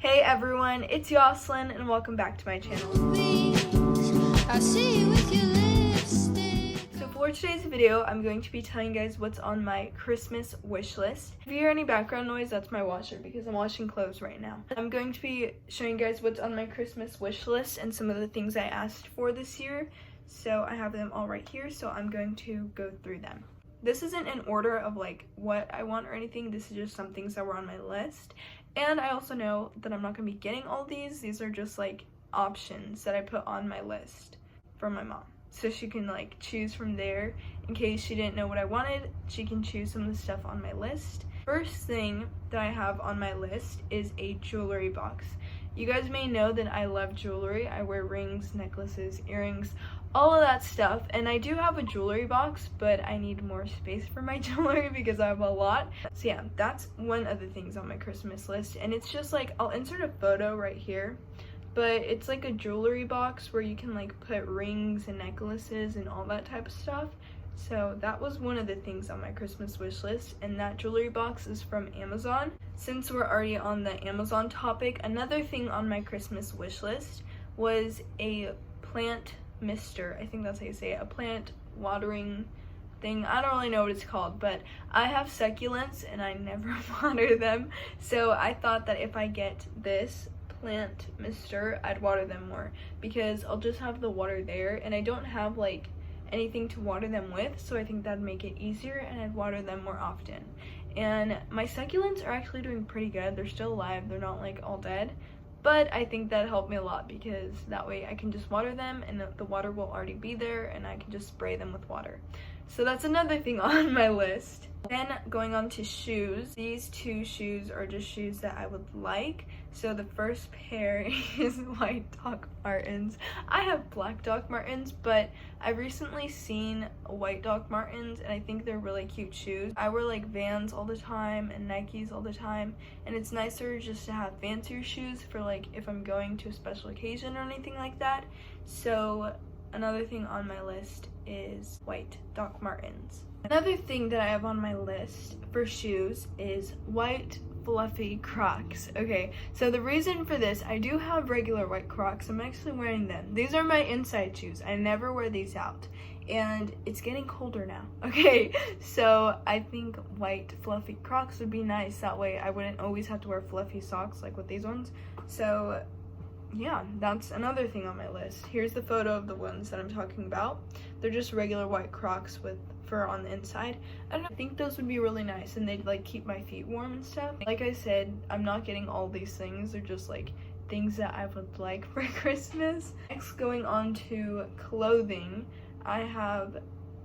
Hey everyone, it's Yoslyn and welcome back to my channel. So for today's video, I'm going to be telling you guys what's on my Christmas wish list. If you hear any background noise, that's my washer because I'm washing clothes right now. I'm going to be showing you guys what's on my Christmas wish list and some of the things I asked for this year. So I have them all right here, so I'm going to go through them. This isn't in order of like what I want or anything. This is just some things that were on my list. And I also know that I'm not going to be getting all these. These are just like options that I put on my list for my mom. So she can like choose from there. In case she didn't know what I wanted, she can choose some of the stuff on my list. First thing that I have on my list is a jewelry box. You guys may know that I love jewelry. I wear rings, necklaces, earrings, all of that stuff. And I do have a jewelry box, but I need more space for my jewelry because I have a lot. So yeah, that's one of the things on my Christmas list. And it's just like, I'll insert a photo right here, but it's like a jewelry box where you can like put rings and necklaces and all that type of stuff. So that was one of the things on my Christmas wish list, and that jewelry box is from Amazon. Since we're already on the Amazon topic, another thing on my Christmas wish list was a plant mister. I think that's how you say it, a plant watering thing. I don't really know what it's called, but I have succulents and I never water them. So I thought that if I get this plant mister, I'd water them more because I'll just have the water there and I don't have like anything to water them with, so I think that'd make it easier and I'd water them more often. And my succulents are actually doing pretty good. They're still alive, they're not like all dead, but I think that helped me a lot because that way I can just water them and the water will already be there and I can just spray them with water. So that's another thing on my list. Then going on to shoes. These two shoes are just shoes that I would like. So the first pair is white Doc Martens. I have black Doc Martens, but I've recently seen white Doc Martens and I think they're really cute shoes. I wear like Vans all the time and Nikes all the time, and it's nicer just to have fancier shoes for like if I'm going to a special occasion or anything like that. So another thing on my list is white Doc Martens. Another thing that I have on my list for shoes is white fluffy Crocs. Okay, so the reason for this, I do have regular white Crocs. I'm actually wearing them. These are my inside shoes. I never wear these out. And it's getting colder now. Okay, so I think white fluffy Crocs would be nice. That way I wouldn't always have to wear fluffy socks like with these ones. So yeah, that's another thing on my list. Here's the photo of the ones that I'm talking about. They're just regular white Crocs with fur on the inside. I think those would be really nice and they'd like keep my feet warm and stuff. Like I said, I'm not getting all these things. They're just like things that I would like for Christmas. Next, going on to clothing, I have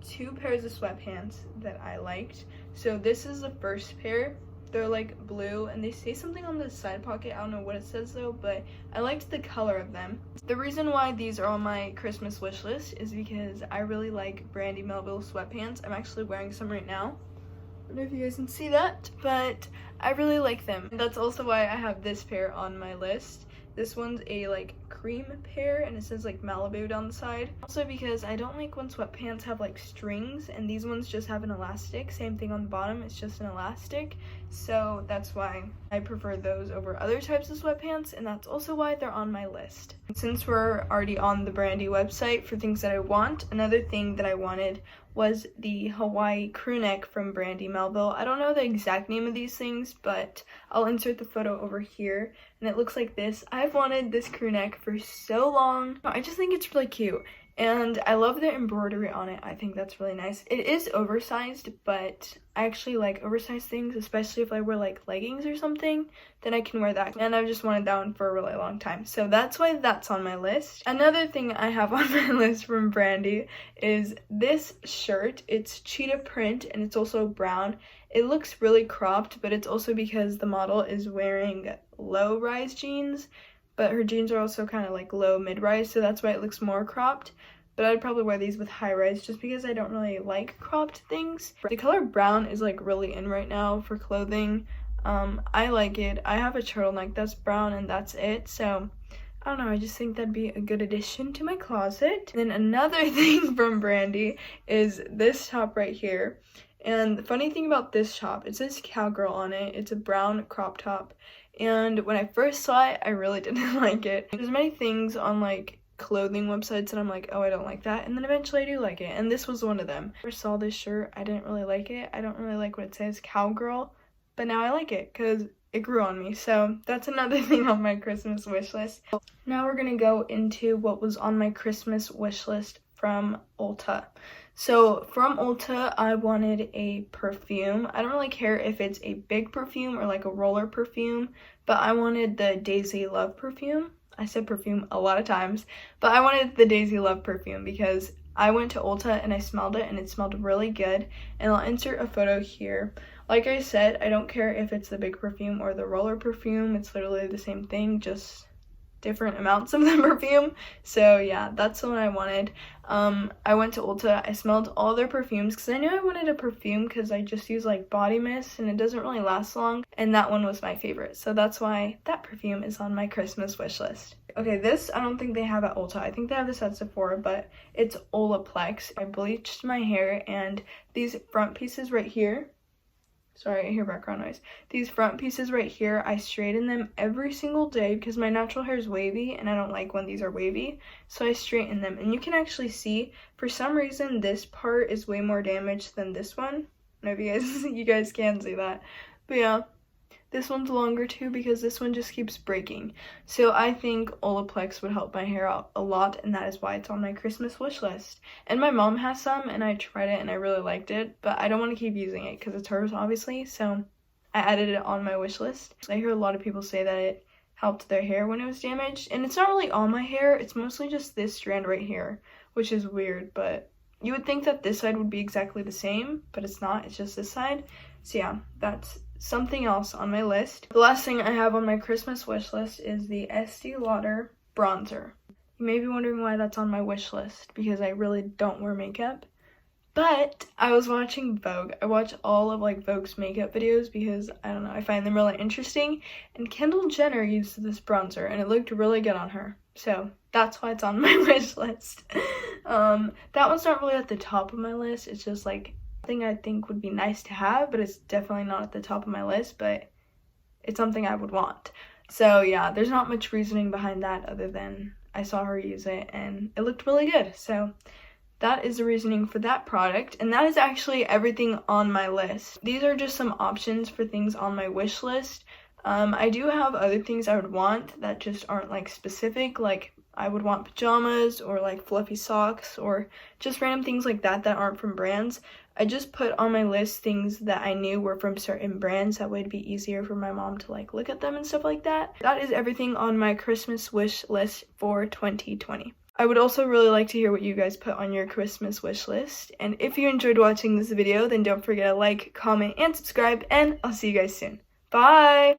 two pairs of sweatpants that I liked. So this is the first pair. They're like blue and they say something on the side pocket. I don't know what it says though, but I liked the color of them. The reason why these are on my Christmas wish list is because I really like Brandy Melville sweatpants. I'm actually wearing some right now. I don't know if you guys can see that, but I really like them. That's also why I have this pair on my list. This one's a like cream pair and it says like Malibu down the side. Also because I don't like when sweatpants have like strings and these ones just have an elastic. Same thing on the bottom, it's just an elastic. So that's why I prefer those over other types of sweatpants, and that's also why they're on my list. Since we're already on the Brandy website for things that I want, another thing that I wanted was the Hawaii Crewneck from Brandy Melville. I don't know the exact name of these things, but I'll insert the photo over here, and it looks like this. I've wanted this crewneck for so long. I just think it's really cute, and I love the embroidery on it. I think that's really nice. It is oversized, but I actually like oversized things, especially if I wear like leggings or something, then I can wear that. And I've just wanted that one for a really long time. So that's why that's on my list. Another thing I have on my list from Brandy is this shirt. It's cheetah print and it's also brown. It looks really cropped, but it's also because the model is wearing low-rise jeans, but her jeans are also kind of like low mid-rise, so that's why it looks more cropped. But I'd probably wear these with high-rise just because I don't really like cropped things. The color brown is like really in right now for clothing. I like it. I have a turtleneck that's brown and that's it, so I don't know, I just think that'd be a good addition to my closet. And then another thing from Brandy is this top right here. And the funny thing about this top, it says cowgirl on it. It's a brown crop top and when I first saw it, I really didn't like it. There's many things on like clothing websites and I'm like, oh, I don't like that, and then eventually I do like it, and this was one of them. I first saw this shirt, I didn't really like it. I don't really like what it says, cowgirl, but now I like it because it grew on me. So that's another thing on my Christmas wish list. Now we're gonna go into what was on my Christmas wish list from Ulta. So from Ulta, I wanted a perfume. I don't really care if it's a big perfume or like a roller perfume, but I wanted the Daisy Love perfume. I said perfume a lot of times, but I wanted the Daisy Love perfume because I went to Ulta and I smelled it and it smelled really good. And I'll insert a photo here. Like I said, I don't care if it's the big perfume or the roller perfume. It's literally the same thing, just different amounts of the perfume. So yeah, that's the one I wanted. I went to Ulta, I smelled all their perfumes because I knew I wanted a perfume because I just use like body mist and it doesn't really last long, and that one was my favorite, so that's why that perfume is on my Christmas wish list. Okay, this I don't think they have at Ulta. I think they have this at Sephora, but it's Olaplex. I bleached my hair, and these front pieces right here, sorry, I hear background noise. These front pieces right here, I straighten them every single day because my natural hair is wavy and I don't like when these are wavy. So I straighten them, and you can actually see, for some reason, this part is way more damaged than this one. I don't know if you guys can see that. But yeah, this one's longer too because this one just keeps breaking. So I think Olaplex would help my hair out a lot, and that is why it's on my Christmas wish list. And my mom has some and I tried it and I really liked it, but I don't want to keep using it because it's hers obviously, so I added it on my wish list. I hear a lot of people say that it helped their hair when it was damaged, and it's not really all my hair, it's mostly just this strand right here, which is weird, but you would think that this side would be exactly the same, but it's not, it's just this side. So yeah, that's something else on my list. The last thing I have on my Christmas wish list is the Estee Lauder bronzer. You may be wondering why that's on my wish list, because I really don't wear makeup. But I was watching Vogue. I watch all of like Vogue's makeup videos because I don't know, I find them really interesting. And Kendall Jenner used this bronzer and it looked really good on her. So that's why it's on my wish list. That one's not really at the top of my list. It's just like thing I think would be nice to have, but it's definitely not at the top of my list, but it's something I would want. So yeah, there's not much reasoning behind that other than I saw her use it and it looked really good. So that is the reasoning for that product, and that is actually everything on my list. These are just some options for things on my wish list. I do have other things I would want that just aren't like specific, like I would want pajamas or like fluffy socks or just random things like that that aren't from brands. I just put on my list things that I knew were from certain brands, that would be easier for my mom to like look at them and stuff like that. That is everything on my Christmas wish list for 2020. I would also really like to hear what you guys put on your Christmas wish list. And if you enjoyed watching this video, then don't forget to like, comment, and subscribe, and I'll see you guys soon. Bye!